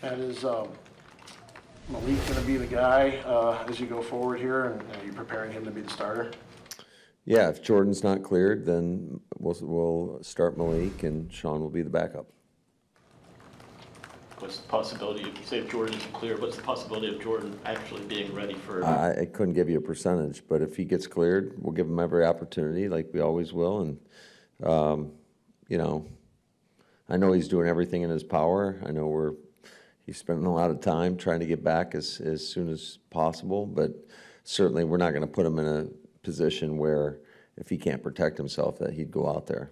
And is Malik going to be the guy as you go forward here, and are you preparing him to be the starter? Yeah, if Jordan's not cleared, then we'll start Malik, and Sean will be the backup. What's the possibility, if you say if Jordan isn't clear, what's the possibility of Jordan actually being ready for? I couldn't give you a percentage, but if he gets cleared, we'll give him every opportunity, like we always will. And you know he's doing everything in his power. I know he's spending a lot of time trying to get back as soon as possible, but certainly we're not going to put him in a position where if he can't protect himself that he'd go out there.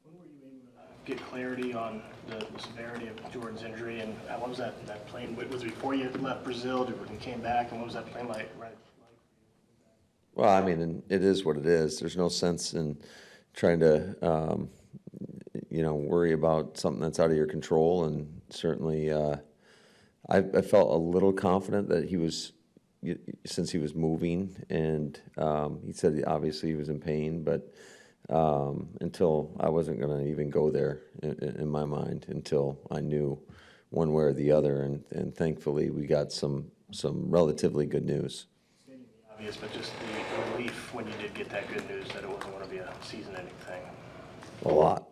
When were you able to get clarity on the severity of Jordan's injury, and what was that plane? Was it before you left Brazil? When you came back, and what was that plane like? Well, I mean, it is what it is. There's no sense in trying to worry about something that's out of your control, and certainly I felt a little confident that he was, since he was moving, and he said obviously he was in pain, but until I wasn't going to even go there in my mind until I knew one way or the other, and thankfully we got some relatively good news. Stating the obvious, but just the relief when you did get that good news that it wasn't going to be a season-ending thing. A lot.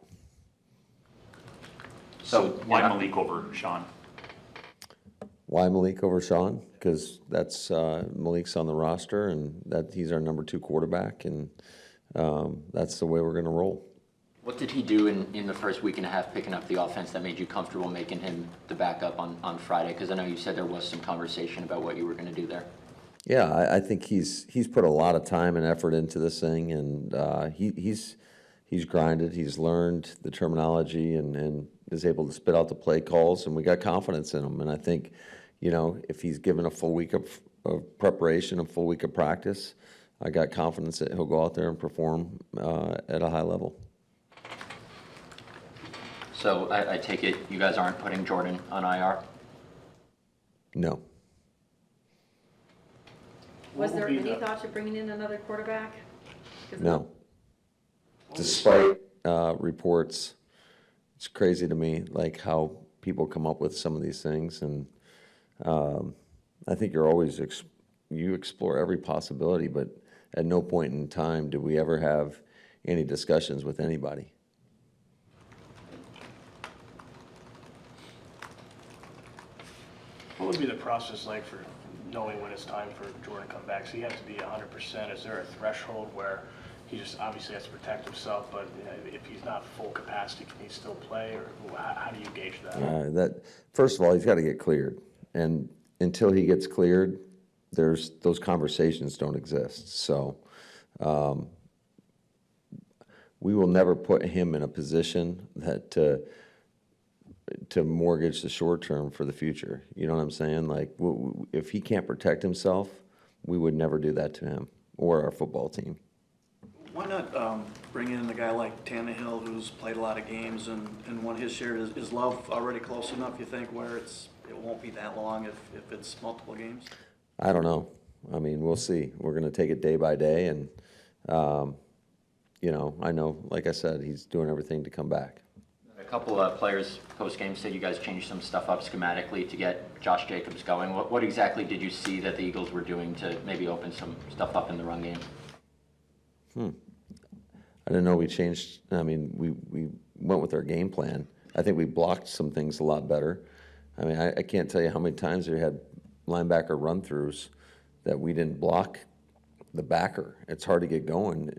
So why Malik over Sean? Why Malik over Sean? Because that's Malik's on the roster, and that he's our number 2 quarterback, and that's the way we're going to roll. What did he do in the first week and a half picking up the offense that made you comfortable making him the backup on Friday? Because I know you said there was some conversation about what you were going to do there. Yeah, I think he's put a lot of time and effort into this thing, and he's grinded. He's learned the terminology and is able to spit out the play calls, and we got confidence in him. And I think, if he's given a full week of preparation, a full week of practice, I got confidence that he'll go out there and perform at a high level. So I take it you guys aren't putting Jordan on IR? No. Was there any thought to bringing in another quarterback? No. Despite reports, it's crazy to me, like how people come up with some of these things, and I think you're always you explore every possibility, but at no point in time did we ever have any discussions with anybody. What would be the process like for knowing when it's time for Jordan to come back? So he has to be 100%. Is there a threshold where he just obviously has to protect himself, but if he's not full capacity, can he still play, or how do you gauge that? First of all, he's got to get cleared, and until he gets cleared, those conversations don't exist. So we will never put him in a position that to mortgage the short term for the future. You know what I'm saying? Like, if he can't protect himself, we would never do that to him or our football team. Why not bring in a guy like Tannehill, who's played a lot of games and won his share? Is Love already close enough, you think, where it won't be that long if it's multiple games? I don't know. I mean, we'll see. We're going to take it day by day, and I know, like I said, he's doing everything to come back. A couple of players post-game said you guys changed some stuff up schematically to get Josh Jacobs going. What exactly did you see that the Eagles were doing to maybe open some stuff up in the run game? I didn't know we changed. I mean, we went with our game plan. I think we blocked some things a lot better. I mean, I can't tell you how many times we had linebacker run-throughs that we didn't block the backer. It's hard to get going.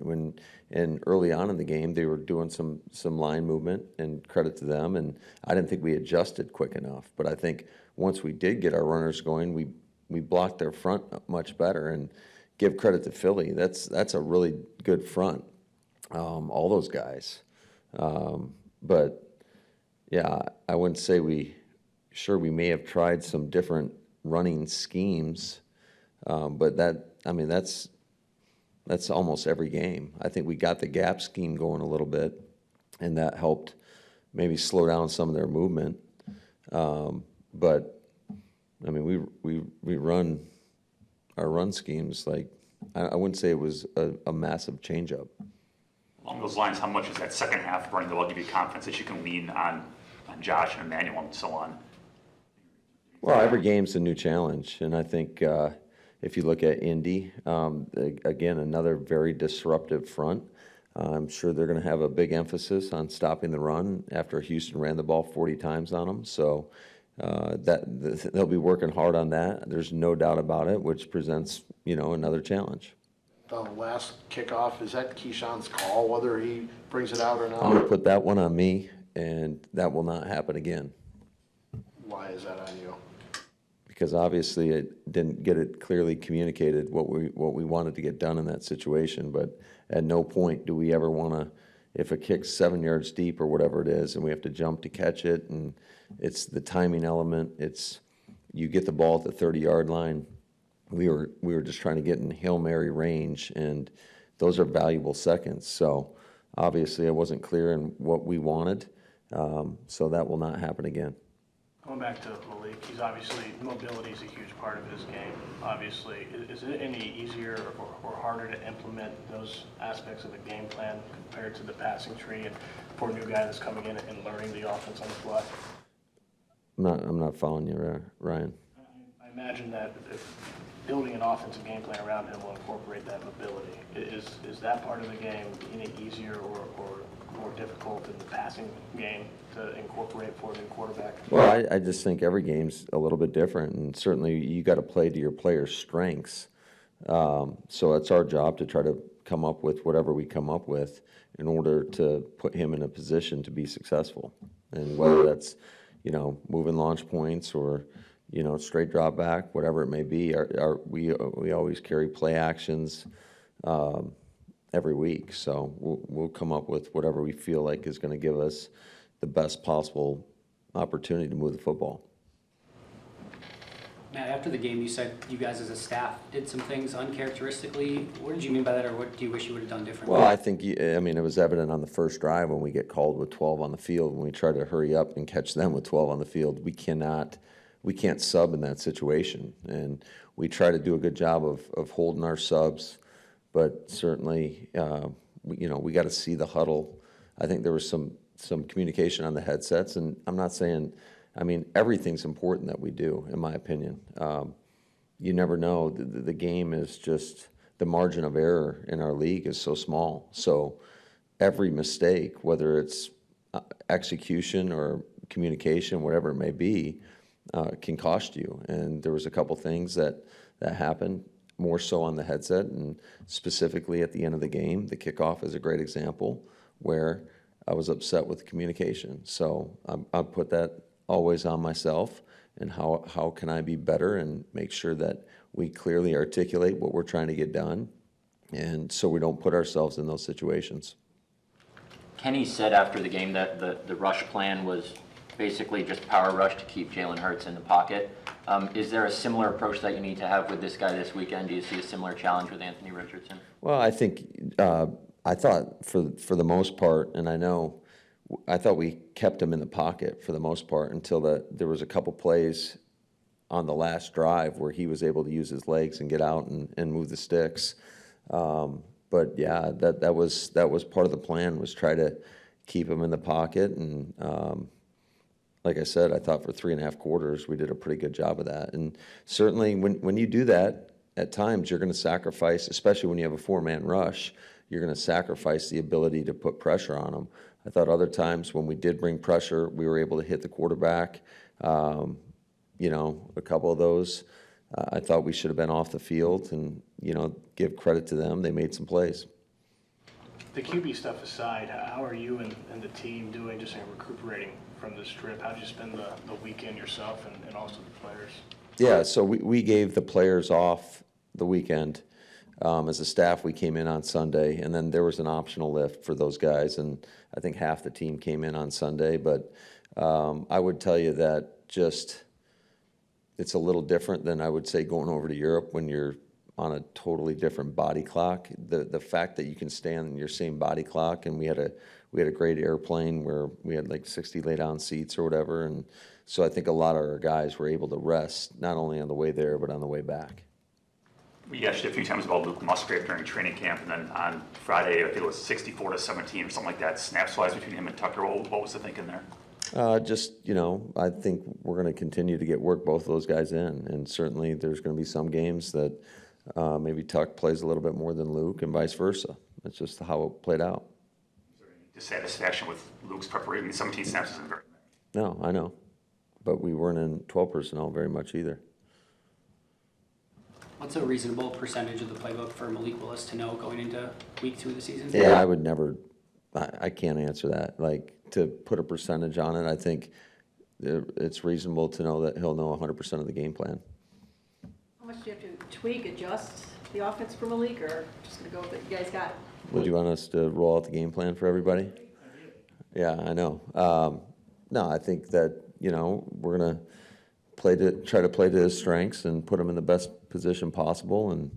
And early on in the game, they were doing some line movement, and credit to them. And I didn't think we adjusted quick enough. But I think once we did get our runners going, we blocked their front much better. And give credit to Philly. That's a really good front. All those guys. But yeah, I wouldn't say we may have tried some different running schemes, but that's almost every game. I think we got the gap scheme going a little bit, and that helped maybe slow down some of their movement. But I mean, we run our run schemes like, I wouldn't say it was a massive change-up. Along those lines, how much is that second half running that will give you confidence that you can lean on Josh and Emmanuel and so on? Well, every game's a new challenge, and I think if you look at Indy, again, another very disruptive front. I'm sure they're going to have a big emphasis on stopping the run after Houston ran the ball 40 times on them. So they'll be working hard on that. There's no doubt about it, which presents another challenge. The last kickoff, is that Keyshawn's call, whether he brings it out or I'm going to not? put that one on me, and that will not happen again. Why is that on you? Because obviously it didn't get it clearly communicated what we wanted to get done in that situation. But at no point do we ever want to, if a kick's 7 yards deep or whatever it is, and we have to jump to catch it, and it's the timing element. It's you get the ball at the 30-yard line. We were just trying to get in Hail Mary range, and those are valuable seconds. So obviously I wasn't clear in what we wanted, so that will not happen again. Going back to Malik, he's obviously, mobility is a huge part of his game, obviously. Is it any easier or harder to implement those aspects of the game plan compared to the passing tree and for a new guy that's coming in and learning the offense on the fly? I'm not following you, Ryan. I imagine that if building an offensive game plan around him will incorporate that mobility. Is that part of the game any easier or more difficult in the passing game to incorporate for a new quarterback? Well, I just think every game's a little bit different, and certainly you got to play to your players' strengths. So it's our job to try to come up with whatever we come up with in order to put him in a position to be successful. And whether that's, moving launch points or, straight drop back, whatever it may be, we always carry play actions every week. So we'll come up with whatever we feel like is going to give us the best possible opportunity to move the football. Matt, after the game, you said you guys as a staff did some things uncharacteristically. What did you mean by that, or what do you wish you would have done differently? Well, I think, it was evident on the first drive when we get called with 12 on the field. When we try to hurry up and catch them with 12 on the field, we can't sub in that situation. And we try to do a good job of holding our subs, but certainly, we got to see the huddle. I think there was some communication on the headsets, and I'm not saying, everything's important that we do, in my opinion. You never know. The game is just, the margin of error in our league is so small. So every mistake, whether it's execution or communication, whatever it may be, can cost you. And there was a couple things that happened, more so on the headset, and specifically at the end of the game. The kickoff is a great example where I was upset with the communication. So I put that always on myself, and how can I be better and make sure that we clearly articulate what we're trying to get done, and so we don't put ourselves in those situations. Kenny said after the game that the rush plan was basically just power rush to keep Jalen Hurts in the pocket. Is there a similar approach that you need to have with this guy this weekend? Do you see a similar challenge with Anthony Richardson? Well, I think I thought for the most part, and I thought we kept him in the pocket for the most part until there was a couple plays on the last drive where he was able to use his legs and get out and move the sticks. But yeah, that was part of the plan, was try to keep him in the pocket. And like I said, I thought for 3.5 quarters we did a pretty good job of that. And certainly when you do that, at times you're going to sacrifice, especially when you have a 4-man rush, you're going to sacrifice the ability to put pressure on them. I thought other times when we did bring pressure, we were able to hit the quarterback. A couple of those, I thought we should have been off the field, and, give credit to them. They made some plays. The QB stuff aside, how are you and the team doing just in recuperating from this trip? How did you spend the weekend yourself and also the players? Yeah, so we gave the players off the weekend. As a staff, we came in on Sunday, and then there was an optional lift for those guys, and I think half the team came in on Sunday. But I would tell you that it's a little different than, I would say, going over to Europe when you're on a totally different body clock. The fact that you can stay on your same body clock, and we had a great airplane where we had like 60 lay-down seats or whatever, and so I think a lot of our guys were able to rest not only on the way there but on the way back. We asked you a few times about Luke Musgrave during training camp, and then on Friday, I think it was 64-17 or something like that, snaps wise between him and Tucker. What was the thinking there? Just, I think we're going to continue to get work both of those guys in, and certainly there's going to be some games that maybe Tuck plays a little bit more than Luke and vice versa. That's just how it played out. Dissatisfaction with Luke's preparation, 17 snaps isn't very many. No, I know, but we weren't in 12 personnel very much either. What's a reasonable percentage of the playbook for Malik Willis to know going into week 2 of the season? Yeah, I would never, I can't answer that. Like, to put a percentage on it, I think it's reasonable to know that he'll know 100% of the game plan. How much do you have to tweak, adjust the offense for Malik, or just gonna go with what you guys got? Would you want us to roll out the game plan for everybody? Yeah, I know. No, I think that, we're going to try to play to his strengths and put him in the best position possible and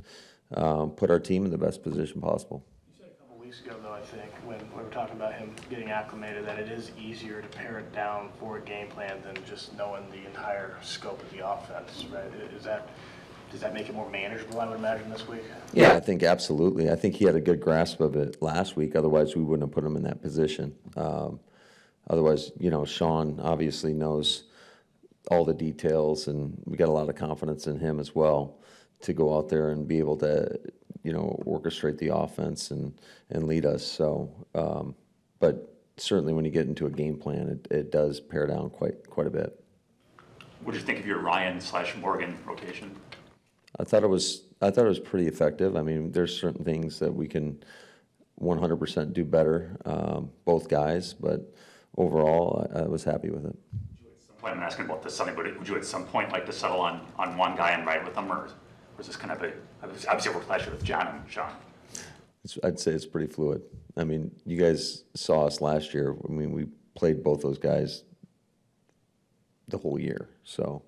put our team in the best position possible. You said a couple weeks ago, though, I think, when we were talking about him getting acclimated, that it is easier to pare it down for a game plan than just knowing the entire scope of the offense, right? Does that make it more manageable, I would imagine, this week? Yeah, I think absolutely. I think he had a good grasp of it last week. Otherwise, we wouldn't have put him in that position. Otherwise, Sean obviously knows all the details, and we got a lot of confidence in him as well to go out there and be able to, orchestrate the offense and lead us. So, but certainly when you get into a game plan, it does pare down quite a bit. What did you think of your Ryan/Morgan rotation? I thought it was pretty effective. I mean, there's certain things that we can 100% do better, both guys, but overall, I was happy with it. I'm asking about this Sunday, but would you at some point like to settle on one guy and ride with them, or was this kind of obviously we're pleasure with John and Sean? I'd say it's pretty fluid. I mean, you guys saw us last year. I mean, we played both those guys the whole year, so.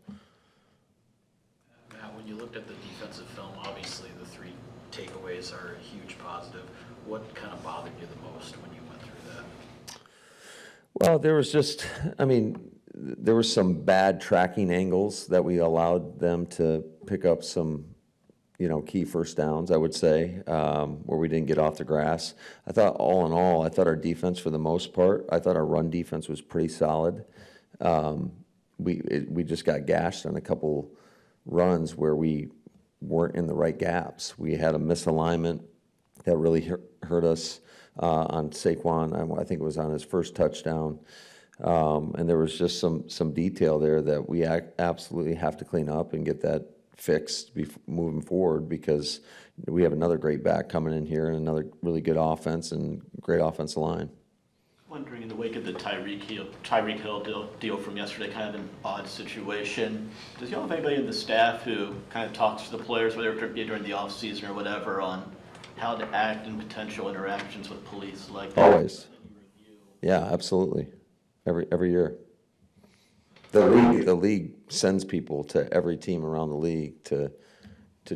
Matt, when you looked at the defensive film, obviously the 3 takeaways are a huge positive. What kind of bothered you the most when you went through that? Well, there were some bad tracking angles that we allowed them to pick up some, key first downs, I would say, where we didn't get off the grass. I thought all in all, our defense for the most part, I thought our run defense was pretty solid. We just got gashed on a couple runs where we weren't in the right gaps. We had a misalignment that really hurt us on Saquon. I think it was on his first touchdown. And there was just some detail there that we absolutely have to clean up and get that fixed moving forward, because we have another great back coming in here and another really good offense and great offensive line. Wondering, in the wake of the Tyreek Hill deal from yesterday, kind of an odd situation, does y'all have anybody in the staff who kind of talks to the players, whether it be during the offseason or whatever, on how to act in potential interactions with police like that? Always. Yeah, absolutely. Every year. The league sends people to every team around the league to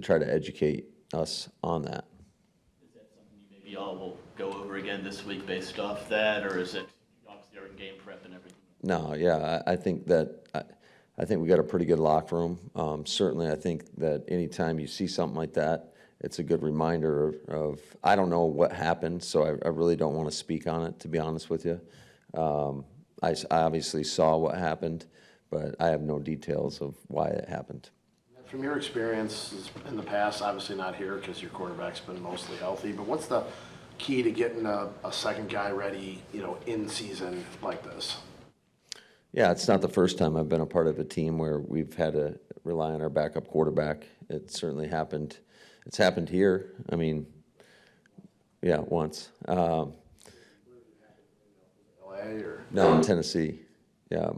try to educate us on that. Is that something maybe y'all will go over again this week based off that, or is it obviously during game prep and everything? No, yeah, I think we got a pretty good locker room. Certainly, I think that anytime you see something like that, it's a good reminder of I don't know what happened, so I really don't want to speak on it, to be honest with you. I obviously saw what happened, but I have no details of why it happened. From your experience in the past, obviously not here because your quarterback's been mostly healthy, but what's the key to getting a second guy ready, in season like this? Yeah, it's not the first time I've been a part of a team where we've had to rely on our backup quarterback. It certainly happened. It's happened here. I mean, yeah, once. LA or? No, in Tennessee. Yeah,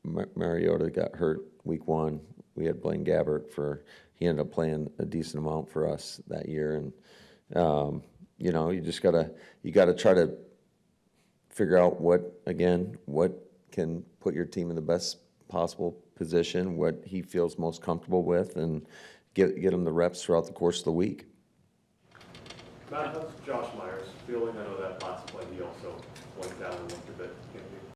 Mariota got hurt week 1. We had Blaine Gabbert he ended up playing a decent amount for us that year. And, you just you gotta try to figure out what can put your team in the best possible position, what he feels most comfortable with, and get him the reps throughout the course of the week. Matt, how's Josh Myers feeling? I know that last play he also went down and looked a bit